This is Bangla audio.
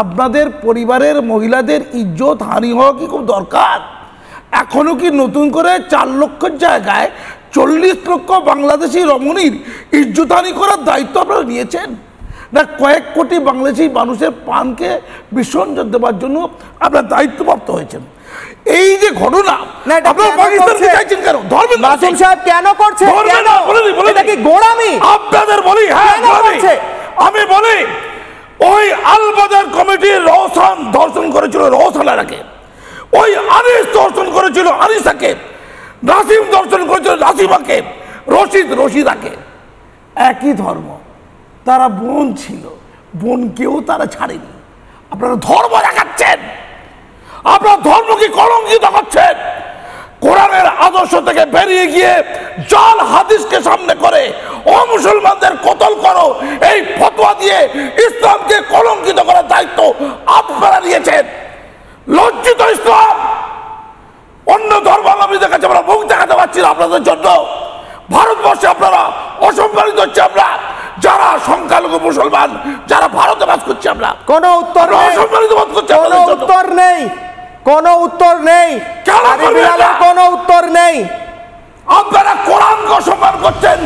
আপনাদের পরিবারের মহিলাদের ইজ্জত হানি হওয়া কি খুব দরকার? এখনো কি নতুন করে 4 লক্ষের জায়গায় 40 লক্ষ বাংলাদেশি রমণীর ইজ্জতহানি করার দায়িত্ব আপনারা নিয়েছেন? না কয়েক কোটি বাংলাদেশি মানুষের প্রাণকে বিসর্জন দেওয়ার জন্য আপনারা দায়িত্বপ্রাপ্ত হয়েছেন? এই যে ঘটনা আপনারা পাকিস্তানকে চাইছেন কেন? ধর্মের মাসুম সাহেব কেন করছে? কেন? এটা কি গোড়ামি? আপনাদের বলি, হ্যাঁ আমি বলি, ওই আলবদর কমিটির রওশন দর্শন করেছিল রওশনারাকে, ওই আনিস দর্শন করেছিল আনিসাকে, নাসিম দর্শন করেছিল নাসিমাকে, রশিদ রশিদাকে। একই ধর্ম, তারা বোন ছিল, বোনকেও তারা ছাড়েনি। আপনারা ধর্ম দেখাচ্ছেন, আপনার ধর্মকে কলঙ্কিত করছেন। কোরআনের আদর্শ থেকে বেরিয়ে গিয়ে জাল হাদিসকে সামনে করে ও মুসলমানদের কতল করো এই ফতোয়া দিয়ে ইসলামকে কলঙ্কিত করার দায়িত্ব আপনারা নিয়েছেন। লজ্জিত ইসলাম! অন্য ধর্মাবলম্বীদের কাছে আমরা মুখ দেখাতে পারছি না আপনাদের জন্য। ভারতবর্ষে আপনারা অসম্মানিত হচ্ছে। আমরা যারা সংখ্যালঘু মুসলমান, যারা ভারতে বাস করছি, আমরা কোনো উত্তর নেই, অসম্মানিত বোধ করছি। কোনো উত্তর নেই, কোনো উত্তর নেই, কোনো উত্তর নেই। আপনারা কোরআনকে অসম্মান করছেন,